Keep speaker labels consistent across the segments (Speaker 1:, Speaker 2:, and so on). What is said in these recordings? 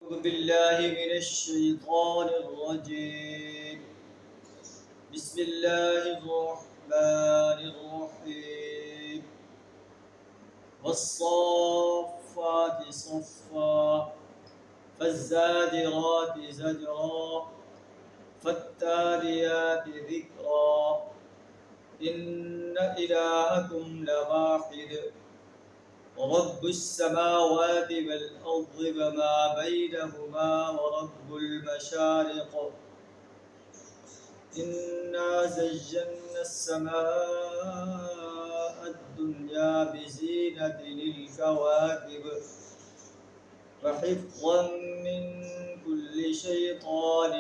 Speaker 1: أعوذ بالله من الشيطان الرجيم. بسم الله الرحمن الرحيم. والصافات صفا فالزاجرات زجرا فالتاليات ذكرا إن إلهكم لواحد رب السماوات والأرض وما بينهما ورب المشارق إنا زينا السماء الدنيا بزينة الكواكب وحفظا من كل شيطان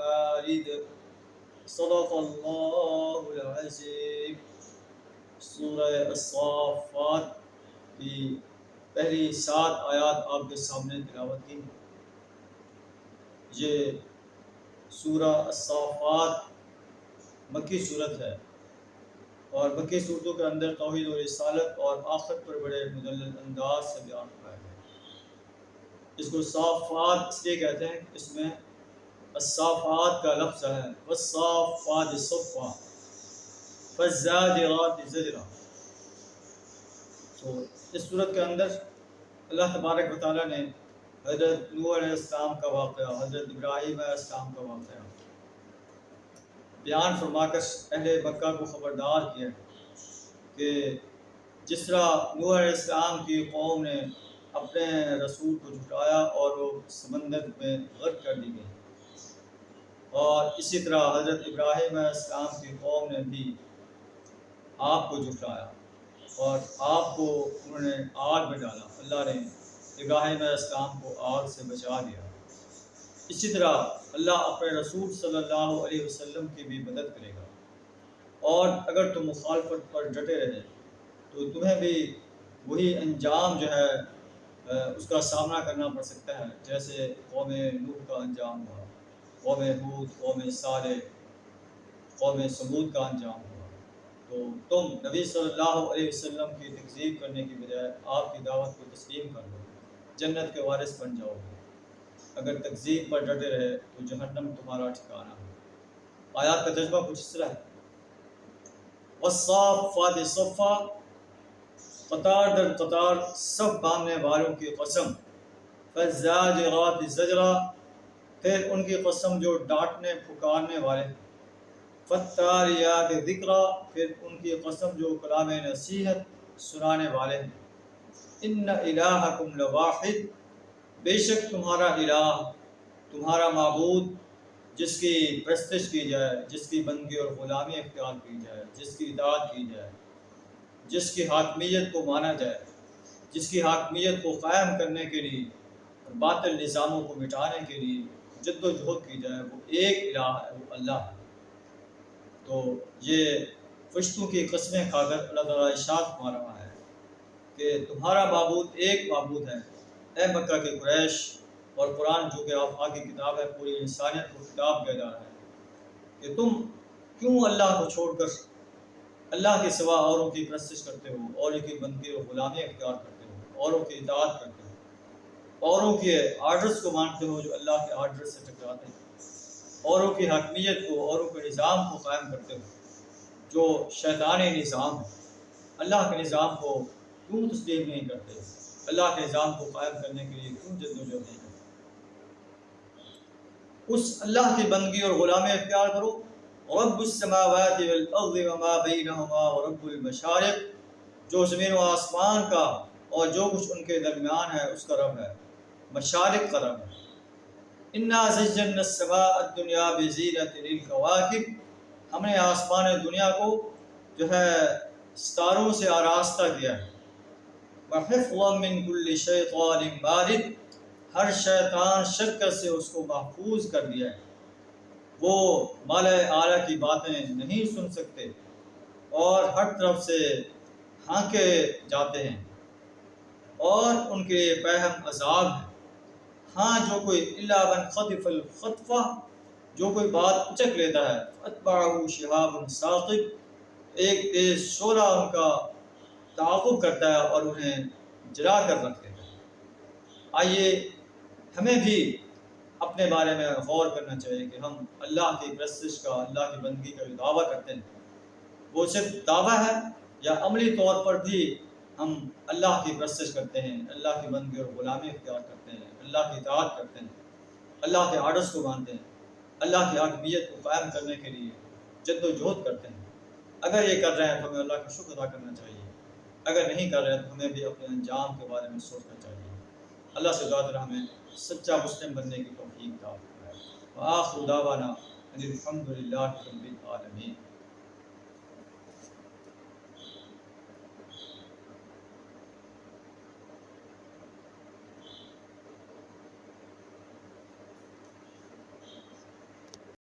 Speaker 1: مارد صدق اللہ العظیم۔ سورہ الصافات کی پہلی 7 آیات آپ کے سامنے تلاوت کی۔ یہ سورہ الصافات مکی صورت ہے اور مکی صورتوں کے اندر توحید و رسالت اور آخرت پر بڑے مدلل انداز سے بیان کیا ہے۔ اس کو صافات اس لیے کہتے ہیں، اس میں الصافات کا لفظ ہے والصافات صفا فالزاجرات زجرا۔ تو اس صورت کے اندر اللہ تبارک و تعالیٰ نے حضرت نوح علیہ السلام کا واقعہ، حضرت ابراہیم علیہ السلام کا واقعہ بیان فرما کر اہل مکہ کو خبردار کیا کہ جس طرح نوح علیہ السلام کی قوم نے اپنے رسول کو جھٹلایا اور وہ سمندر میں غرق کر دی گئی، اور اسی طرح حضرت ابراہیم علیہ السلام کی قوم نے بھی آپ کو جھٹلایا اور آپ کو انہوں نے آگ میں ڈالا۔ اللہ نے ابراہیم علیہ السلام کو آگ سے بچا لیا۔ اسی طرح اللہ اپنے رسول صلی اللہ علیہ وسلم کی بھی مدد کرے گا، اور اگر تم مخالفت پر ڈٹے رہے تو تمہیں بھی وہی انجام جو ہے اس کا سامنا کرنا پڑ سکتا ہے جیسے قوم نوح کا انجام ہوا، قوم ہود، قوم صالح، قوم ثمود کا انجام ہوا۔ تو تم نبی صلی اللہ علیہ وسلم کی تکذیب کرنے کی بجائے آپ کی دعوت کو تسلیم کر لو، جنت کے وارث بن جاؤ گے۔ اگر تکذیب پر ڈٹے رہے تو جہنم تمہارا ٹھکانہ ہے۔ آیات کا ترجمہ کچھ اس طرح ہے، والصافات صفا، قطار در قطار صف باندھنے والوں کی قسم، فالزاجرات زجرا، پھر ان کی قسم جو ڈانٹنے پکارنے والے، فالتالیات ذکرا، پھر ان کی قسم جو کلام نصیحت سنانے والے ہیں۔ ان الہکم لواحد، بے شک تمہارا الہ، تمہارا معبود جس کی پرستش کی جائے، جس کی بندگی اور غلامی اختیار کی جائے، جس کی اطاعت کی جائے، جس کی حاکمیت کو مانا جائے، جس کی حاکمیت کو قائم کرنے کے لیے اور باطل نظاموں کو مٹانے کے لیے جد و جہد کی جائے، وہ ایک الہ ہے، وہ اللہ ہے۔ تو یہ فرشتوں کی قسمیں کھا کر اللہ تعالیٰ ارشاد فرما رہا ہے کہ تمہارا معبود ایک معبود ہے، اے مکہ کے قریش، اور قرآن جو کہ آفاق کی کتاب ہے، پوری انسانیت کو خطاب کیا جا رہا ہے کہ تم کیوں اللہ کو چھوڑ کر اللہ کے سوا اوروں کی پرستش کرتے ہو، اوروں کی بندگی اور غلامی اختیار کرتے ہو، اوروں کی اطاعت کرتے ہو، اوروں کے آرڈرز کو مانتے ہو جو اللہ کے آرڈر سے ٹکراتے ہیں، اوروں کی حاکمیت کو، اوروں کے نظام کو قائم کرتے ہو جو شیطانی نظام ہے۔ اللہ کے نظام کو کیوں تسلیم نہیں کرتے؟ اللہ کے نظام کو قائم کرنے کے لیے کیوں جدوجہد نہیں کرتے؟ اس اللہ کی بندگی اور غلامی اختیار کرو۔ رب السماوات والارض وما بینہما ورب المشارق، جو زمین و آسمان کا اور جو کچھ ان کے درمیان ہے اس کا رب ہے، مشارق کا رب ہے۔ انا زینا السماء الدنیا بزینۃ للکواکب، ہم نے آسمان دنیا کو جو ہے ستاروں سے آراستہ کیا ہے۔ وحفظا من کل شیطان مارد، ہر شیطان شرکت سے اس کو محفوظ کر دیا ہے، وہ مالۂ اعلیٰ کی باتیں نہیں سن سکتے اور ہر طرف سے ہانکے جاتے ہیں، اور ان کے لیے بہم عذاب ہے۔ ہاں جو کوئی الا من خطف الخطفہ، جو کوئی بات اچک لیتا ہے، اتبعہ شہاب ثاقب، ایک تیز شعلہ ان کا تعاقب کرتا ہے اور انہیں جلا کر رکھ دیتا ہے۔ آئیے ہمیں بھی اپنے بارے میں غور کرنا چاہیے کہ ہم اللہ کی پرستش کا، اللہ کی بندگی کا جو دعویٰ کرتے ہیں وہ صرف دعویٰ ہے، یا عملی طور پر بھی ہم اللہ کی پرستش کرتے ہیں، اللہ کی بندگی اور غلامی اختیار کرتے ہیں، اللہ کی اطاعت کرتے ہیں، اللہ کے آرڈرز کو مانتے ہیں، اللہ کی حاکمیت کو قائم کرنے کے لیے جد و جہد کرتے ہیں۔ اگر یہ کر رہے ہیں تو ہمیں اللہ کا شکر ادا کرنا چاہیے، اگر نہیں کر رہے تو ہمیں بھی اپنے انجام کے بارے میں سوچنا چاہیے۔ اللہ سے دعا کریں ہمیں سچا مسلم بننے کی توفیق عطا فرمائے۔ وآخر دعوانا ان الحمد للہ رب العالمین۔